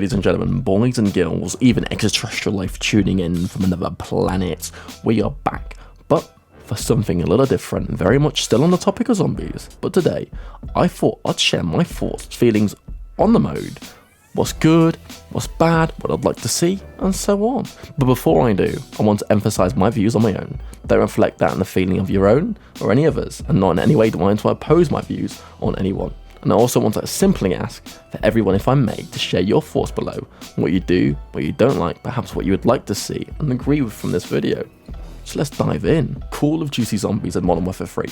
ladies and gentlemen, boys and girls, even extraterrestrial life tuning in from another planet, we are back, but for something a little different, very much still on the topic of zombies. But today, I thought I'd share my thoughts, feelings on the mode, what's good, what's bad, what I'd like to see, and so on. But before I do, I want to emphasise my views on my own. Don't reflect that in the feeling of your own or any others, and not in any way do I want to oppose my views on anyone. And I also want to simply ask for everyone, if I may, to share your thoughts below, what you do, what you don't like, perhaps what you would like to see and agree with from this video. So let's dive in. Call of Duty Zombies and Modern Warfare 3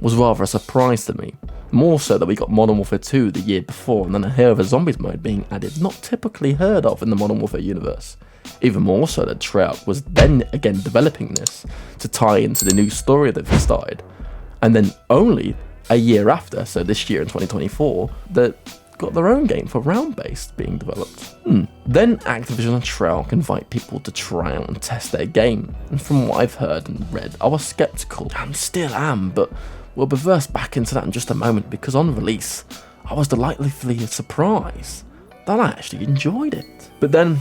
was rather a surprise to me. More so that we got Modern Warfare 2 the year before and then I hear of a zombies mode being added, not typically heard of in the Modern Warfare universe. Even more so that Treyarch was then again developing this to tie into the new story that they started. And then only a year after, so this year in 2024, that got their own game for round-based being developed. Then Activision and Treyarch invite people to try out and test their game, and from what I've heard and read, I was skeptical, and still am, but we'll reverse back into that in just a moment, because on release, I was delightfully surprised that I actually enjoyed it. But then,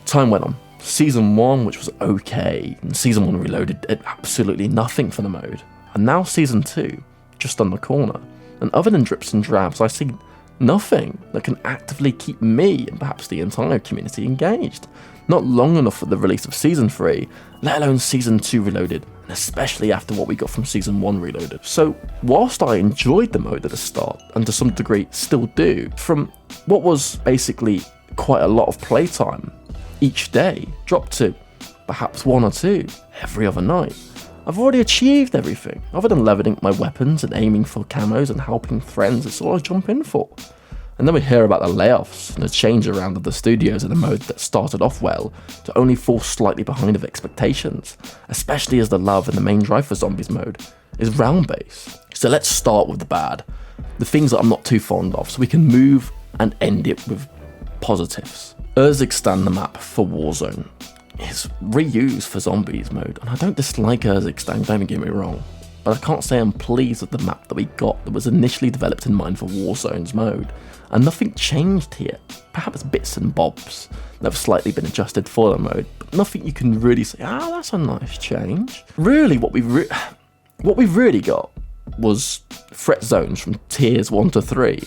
time went on. Season 1, which was okay, and Season 1 Reloaded did absolutely nothing for the mode, and now Season 2, just on the corner, and other than drips and drabs, I see nothing that can actively keep me and perhaps the entire community engaged. Not long enough for the release of Season 3, let alone Season 2 Reloaded, and especially after what we got from Season 1 Reloaded. So whilst I enjoyed the mode at the start, and to some degree still do, from what was basically quite a lot of playtime each day, dropped to perhaps 1 or 2 every other night, I've already achieved everything. Other than leveling my weapons and aiming for camos and helping friends, it's all I jump in for. And then we hear about the layoffs and the change around of the studios in a mode that started off well to only fall slightly behind of expectations, especially as the love and the main drive for zombies mode is round based. So let's start with the bad, the things that I'm not too fond of, so we can move and end it with positives. Urzikstan, the map for Warzone, is reused for zombies mode, and I don't dislike Urzikstan, don't get me wrong, but I can't say I'm pleased with the map that we got that was initially developed in mind for Warzone's mode, and nothing changed here. Perhaps bits and bobs that have slightly been adjusted for the mode, but nothing you can really say, that's a nice change. Really, what we really got was threat zones from tiers 1 to 3,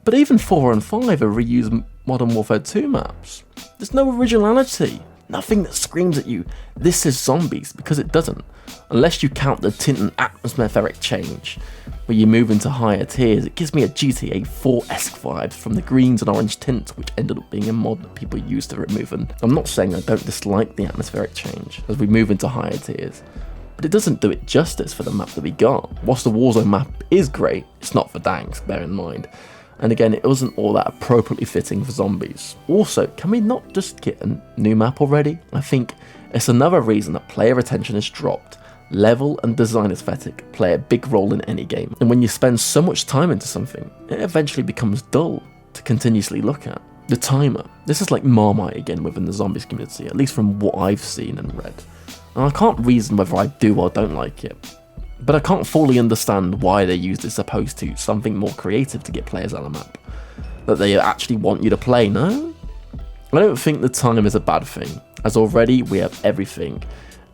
but even 4 and 5 are reused Modern Warfare 2 maps. There's no originality. Nothing that screams at you, this is zombies, because it doesn't. Unless you count the tint and atmospheric change, where you move into higher tiers, it gives me a GTA 4-esque vibe from the greens and orange tints, which ended up being a mod that people used to remove. And I'm not saying I don't dislike the atmospheric change as we move into higher tiers, but it doesn't do it justice for the map that we got. Whilst the Warzone map is great, it's not for tanks, bear in mind. And again, it wasn't all that appropriately fitting for zombies. Also, can we not just get a new map already? I think it's another reason that player retention has dropped. Level and design aesthetic play a big role in any game. And when you spend so much time into something, it eventually becomes dull to continuously look at. The timer. This is like Marmite again within the zombies community, at least from what I've seen and read. And I can't reason whether I do or don't like it. But I can't fully understand why they used it as opposed to something more creative to get players on the map. That they actually want you to play, no? I don't think the time is a bad thing, as already we have everything,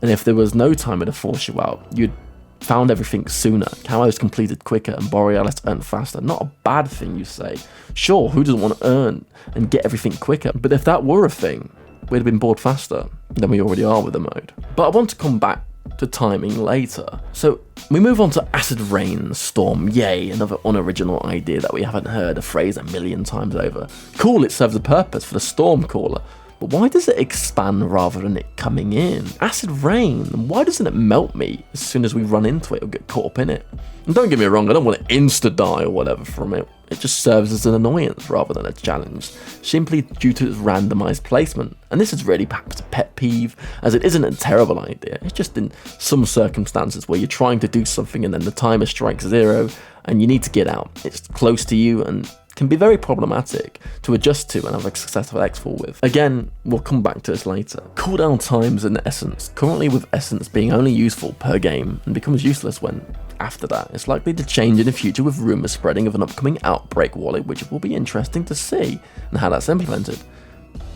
and if there was no timer to force you out, you'd found everything sooner, camos completed quicker, and Borealis earned faster. Not a bad thing, you say. Sure, who doesn't want to earn and get everything quicker? But if that were a thing, we'd have been bored faster than we already are with the mode. But I want to come back to timing later. So we move on to Acid Rain Storm. Yay, another unoriginal idea that we haven't heard a phrase a million times over. Cool, it serves a purpose for the Storm Caller, but why does it expand rather than it coming in? Acid Rain, why doesn't it melt me as soon as we run into it or get caught up in it? And don't get me wrong, I don't want to insta-die or whatever from it. It just serves as an annoyance rather than a challenge, simply due to its randomized placement. And this is really perhaps a pet peeve, as it isn't a terrible idea. It's just in some circumstances where you're trying to do something and then the timer strikes 0 and you need to get out. It's close to you and can be very problematic to adjust to and have a successful exfil with. Again, we'll come back to this later. Cooldown times in Essence, currently with Essence being only useful per game and becomes useless when after that. It's likely to change in the future with rumours spreading of an upcoming Outbreak wallet, which will be interesting to see and how that's implemented.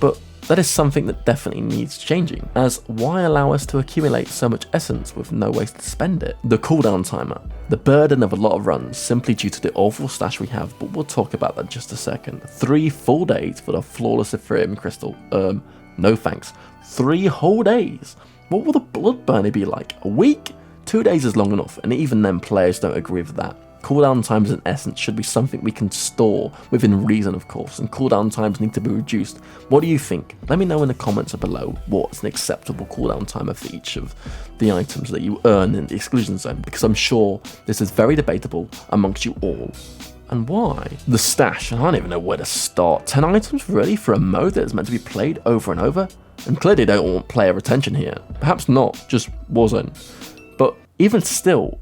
but that is something that definitely needs changing, as why allow us to accumulate so much essence with no ways to spend it? The cooldown timer. The burden of a lot of runs simply due to the awful stash we have, but we'll talk about that in just a second. 3 full days for the flawless Ethereum crystal. No thanks. 3 whole days? What will the blood burner be like? A week? 2 days is long enough, and even then players don't agree with that. Cooldown times in essence should be something we can store within reason, of course, and cooldown times need to be reduced. What do you think? Let me know in the comments below what's an acceptable cooldown timer for each of the items that you earn in the exclusion zone, because I'm sure this is very debatable amongst you all. And why? The stash, I don't even know where to start. 10 items really for a mode that is meant to be played over and over? And clearly they don't want player retention here. Perhaps not, just Warzone. But even still,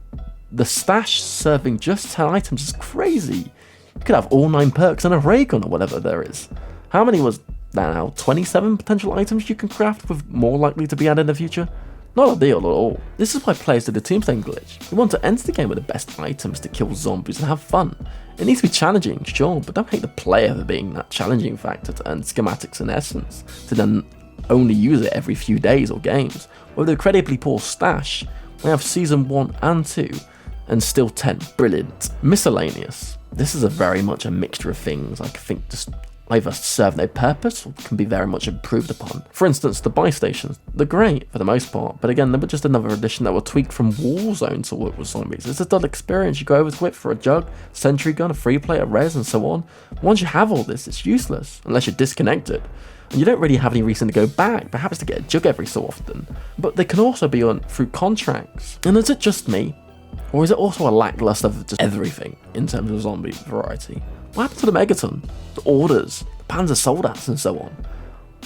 the stash serving just 10 items is crazy. You could have all 9 perks and a ray gun or whatever there is. How many was that now? 27 potential items you can craft with more likely to be added in the future? Not ideal at all. This is why players do the tombstone glitch. We want to enter the game with the best items to kill zombies and have fun. It needs to be challenging, sure, but don't hate the player for being that challenging factor to earn schematics in essence, to then only use it every few days or games. With the incredibly poor stash, we have season 1 and 2, and still 10. Brilliant. Miscellaneous. This is very much a mixture of things I think just either serve no purpose or can be very much improved upon. For instance, the buy stations. They're great for the most part, but again, they were just another addition that were tweaked from Warzone to work with zombies. It's a dull experience. You go over to it for a jug, sentry gun, a free play, a res, and so on. Once you have all this, it's useless, unless you're disconnected. And you don't really have any reason to go back, perhaps to get a jug every so often. But they can also be earned through contracts. And is it just me? Or is it also a lackluster of just everything in terms of zombie variety? What happened to the Megaton, the Orders, the Panzer Soldats and so on?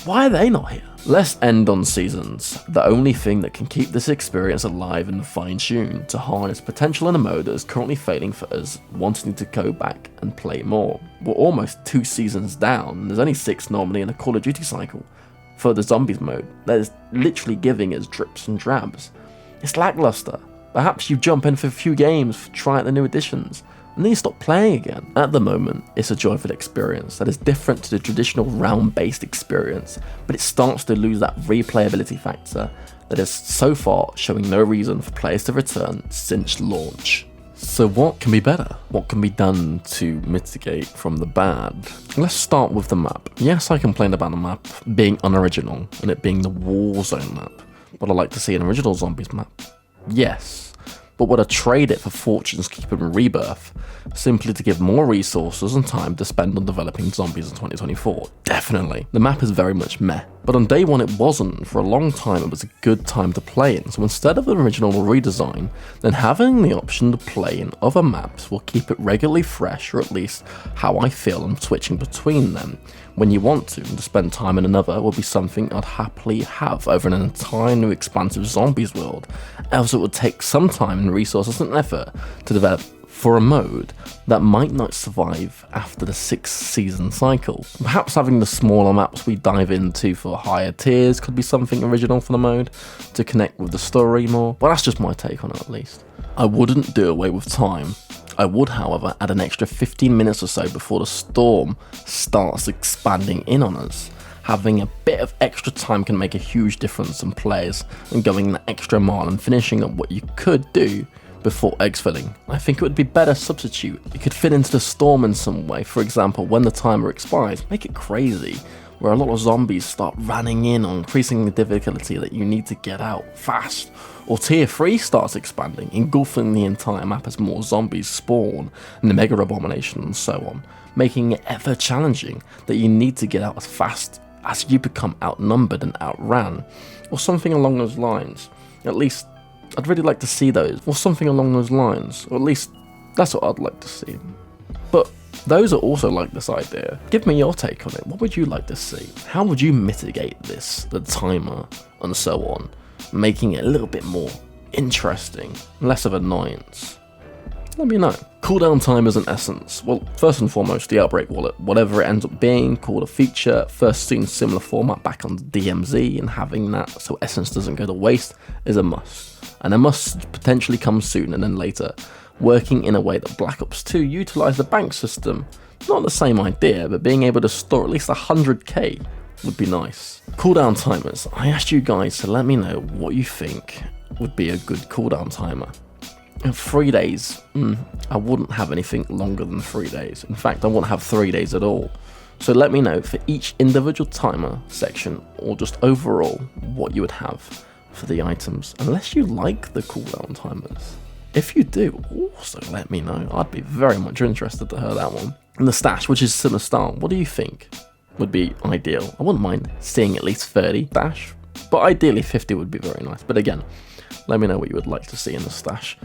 Why are they not here? Let's end on seasons. The only thing that can keep this experience alive and fine-tuned to harness potential in a mode that is currently failing for us wanting to go back and play more. We're almost 2 seasons down, and there's only 6 normally in a Call of Duty cycle for the zombies mode that is literally giving us drips and drabs. It's lackluster. Perhaps you jump in for a few games, try out the new additions, and then you stop playing again. At the moment, it's a joyful experience that is different to the traditional round-based experience, but it starts to lose that replayability factor that is so far showing no reason for players to return since launch. So what can be better? What can be done to mitigate from the bad? Let's start with the map. Yes, I complained about the map being unoriginal and it being the Warzone map, but I'd like to see an original zombies map. Yes, but would I trade it for Fortune's Keep and Rebirth, simply to give more resources and time to spend on developing zombies in 2024? Definitely. The map is very much meh, but on day one it wasn't. For a long time it was a good time to play in, so instead of the original redesign, then having the option to play in other maps will keep it regularly fresh, or at least how I feel I'm switching between them when you want to, and to spend time in another will be something I'd happily have over an entire new expansive zombies world, else it would take some time and resources and effort to develop for a mode that might not survive after the 6th season cycle. Perhaps having the smaller maps we dive into for higher tiers could be something original for the mode, to connect with the story more, but that's just my take on it at least. I wouldn't do away with time. I would, however, add an extra 15 minutes or so before the storm starts expanding in on us. Having a bit of extra time can make a huge difference in players and going the extra mile and finishing up what you could do before exfilling. I think it would be better substitute. You could fit into the storm in some way. For example, when the timer expires, make it crazy, where a lot of zombies start running in or increasing the difficulty that you need to get out fast. Or tier 3 starts expanding, engulfing the entire map as more zombies spawn, and the mega abomination and so on, making it ever challenging that you need to get out as fast as you become outnumbered and outran, or something along those lines. At least, I'd really like to see those, or something along those lines, or at least, that's what I'd like to see. But those are also like this idea. Give me your take on it. What would you like to see? How would you mitigate this, the timer, and so on, making it a little bit more interesting, less of annoyance? Let me know. Cooldown timers in essence. Well, first and foremost, the Outbreak wallet, whatever it ends up being, called a feature, first seen similar format back on the DMZ, and having that so essence doesn't go to waste is a must. And a must potentially come soon and then later, working in a way that Black Ops 2 utilised the bank system. Not the same idea, but being able to store at least 100k would be nice. Cooldown timers. I asked you guys to let me know what you think would be a good cooldown timer. In 3 days, I wouldn't have anything longer than 3 days. In fact, I wouldn't have 3 days at all. So let me know for each individual timer section, or just overall, what you would have for the items, unless you like the cooldown timers. If you do, also let me know. I'd be very much interested to hear that one. And the stash, which is similar style, what do you think would be ideal? I wouldn't mind seeing at least 30 stash, but ideally 50 would be very nice. But again, let me know what you would like to see in the stash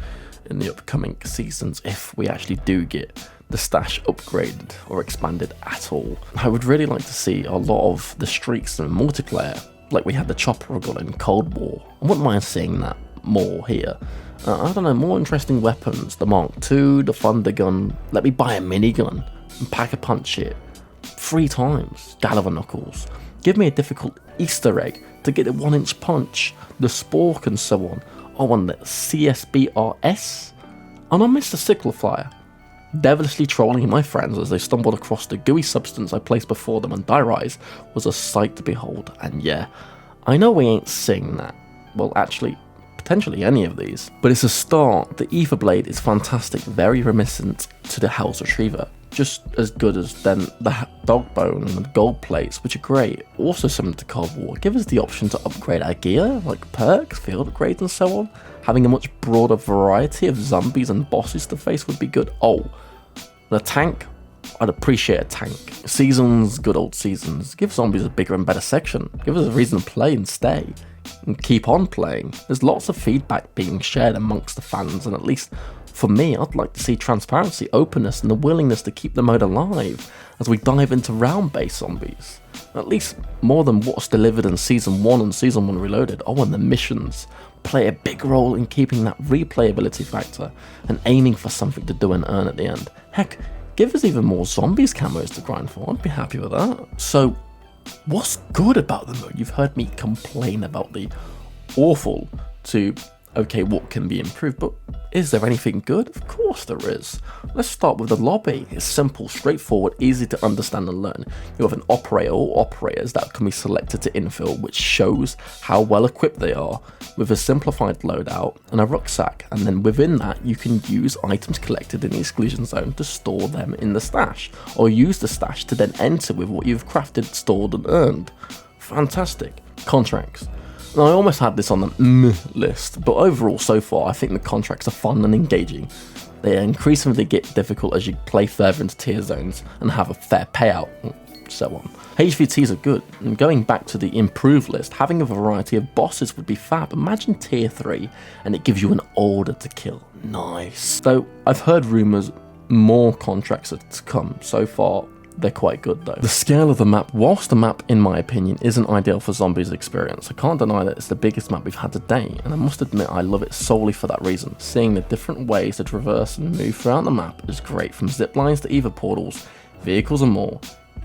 in the upcoming seasons, if we actually do get the stash upgraded or expanded at all. I would really like to see a lot of the streaks in multiplayer, like we had the chopper gun in Cold War. I wouldn't mind seeing that more here. I don't know, more interesting weapons, the Mark II, the Thunder Gun. Let me buy a minigun and pack-a-punch it 3 times, Gallivant Knuckles. Give me a difficult Easter egg to get a 1-inch punch, the Spork and so on. I want the CSBRS, and I missed the Sickle Flyer. Devilishly trolling my friends as they stumbled across the gooey substance I placed before them and Die Rise was a sight to behold, and yeah, I know we ain't seeing that. Well, actually, potentially any of these, but it's a start. The Ether Blade is fantastic, very reminiscent to the House Retriever, just as good as then the Dog Bone and the Gold Plates, which are great, also similar to Cold War. Give us the option to upgrade our gear, like perks, field upgrades and so on. Having a much broader variety of zombies and bosses to face would be good. Oh, the tank, I'd appreciate a tank. Seasons, good old seasons. Give zombies a bigger and better section. Give us a reason to play and stay. And keep on playing. There's lots of feedback being shared amongst the fans, and at least for me, I'd like to see transparency, openness, and the willingness to keep the mode alive as we dive into round-based zombies. At least more than what's delivered in Season 1 and Season 1 Reloaded. I want the missions play a big role in keeping that replayability factor and aiming for something to do and earn at the end. Heck, give us even more zombies camos to grind for. I'd be happy with that. So, what's good about the mode? You've heard me complain about the awful to, okay, what can be improved, but is there anything good? Of course there is. Let's start with the lobby. It's simple, straightforward, easy to understand and learn. You have an operator or operators that can be selected to infill, which shows how well equipped they are, with a simplified loadout and a rucksack, and then within that you can use items collected in the exclusion zone to store them in the stash, or use the stash to then enter with what you've crafted, stored and earned. Fantastic. Contracts. Now, I almost had this on the list, but overall so far I think the contracts are fun and engaging. They increasingly get difficult as you play further into tier zones and have a fair payout, and so on. HVTs are good, and going back to the improved list, having a variety of bosses would be fab. Imagine tier 3 and it gives you an order to kill. Nice. So I've heard rumours more contracts are to come. So far they're quite good though. The scale of the map, whilst the map in my opinion isn't ideal for zombies experience, I can't deny that it's the biggest map we've had to date, and I must admit I love it solely for that reason. Seeing the different ways to traverse and move throughout the map is great, from zip lines to ether portals, vehicles and more.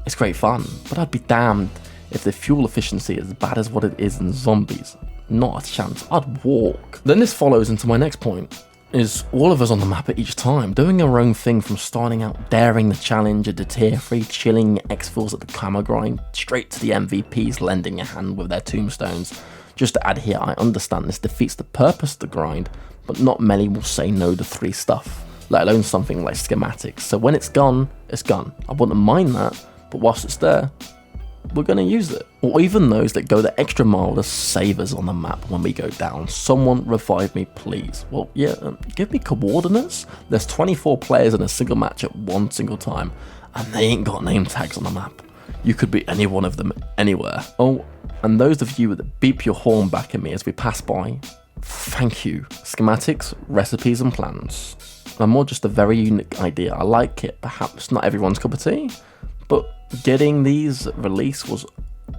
It's great fun, but I'd be damned if the fuel efficiency is as bad as what it is in zombies. Not a chance, I'd walk. Then this follows into my next point, is all of us on the map at each time, doing our own thing, from starting out daring the challenge at the tier 3, chilling exfils at the camo grind, straight to the MVPs lending a hand with their tombstones. Just to add here, I understand this defeats the purpose of the grind, but not many will say no to 3 stuff, let alone something like schematics. So when it's gone, it's gone. I wouldn't mind that, but whilst it's there, we're going to use it. Or even those that go the extra mile to save us on the map when we go down. Someone revive me, please. Well, yeah, give me coordinates. There's 24 players in a single match at one single time, and they ain't got name tags on the map. You could be any one of them anywhere. Oh, and those of you that beep your horn back at me as we pass by, thank you. Schematics, recipes and plans are more just a very unique idea. I like it. Perhaps not everyone's cup of tea, but getting these released was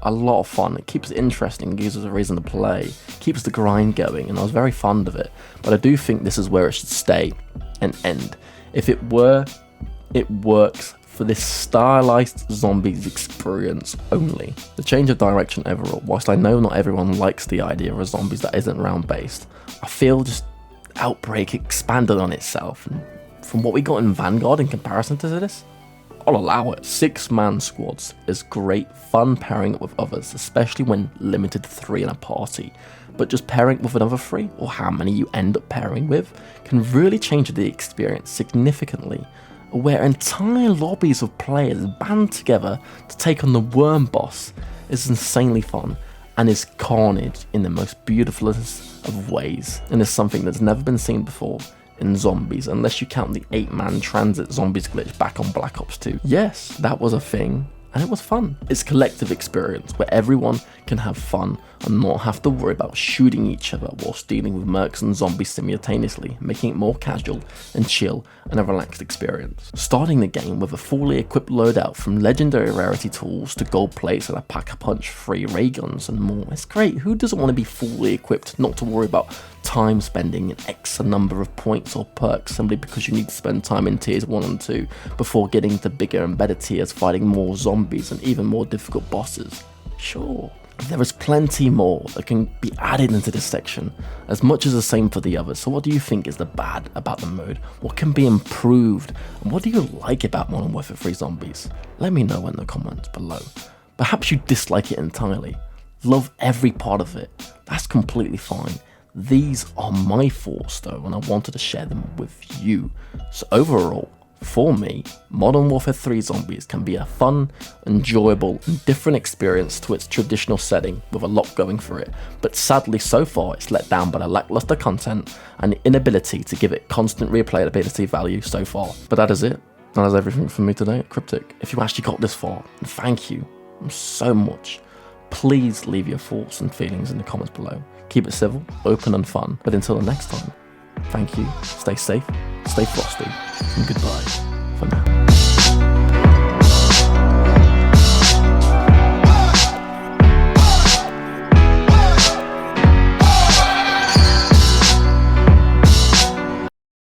a lot of fun. It keeps it interesting, gives us a reason to play, keeps the grind going, and I was very fond of it. But I do think this is where it should stay and end. If it were, it works for this stylized zombies experience only. The change of direction overall, whilst I know not everyone likes the idea of a zombies that isn't round based, I feel just Outbreak expanded on itself, and from what we got in Vanguard in comparison to this, I'll allow it. 6-man squads is great fun pairing up with others, especially when limited 3 in a party. But just pairing with another 3, or how many you end up pairing with, can really change the experience significantly, where entire lobbies of players band together to take on the worm boss is insanely fun, and is carnage in the most beautifulest of ways, and is something that's never been seen before in zombies, unless you count the 8-man transit zombies glitch back on Black Ops 2. Yes, that was a thing, and it was fun. It's a collective experience where everyone can have fun and not have to worry about shooting each other whilst dealing with mercs and zombies simultaneously, making it more casual and chill and a relaxed experience. Starting the game with a fully equipped loadout from legendary rarity tools to gold plates and a pack-a-punch 3 ray guns and more. It's great. Who doesn't want to be fully equipped, not to worry about time spending an extra number of points or perks simply because you need to spend time in tiers 1 and 2 before getting to bigger and better tiers, fighting more zombies and even more difficult bosses? Sure. There is plenty more that can be added into this section, as much as the same for the others. So what do you think is the bad about the mode? What can be improved? And what do you like about Modern Warfare 3 Zombies? Let me know in the comments below. Perhaps you dislike it entirely. Love every part of it. That's completely fine. These are my thoughts though, and I wanted to share them with you. So overall, for me, Modern Warfare 3 Zombies can be a fun, enjoyable, and different experience to its traditional setting with a lot going for it, but sadly so far it's let down by the lackluster content and the inability to give it constant replayability value so far. But that is it. That is everything from me today at Cryptic. If you actually got this far, thank you so much. Please leave your thoughts and feelings in the comments below. Keep it civil, open and fun, but until the next time, thank you, stay safe, stay frosty, and goodbye.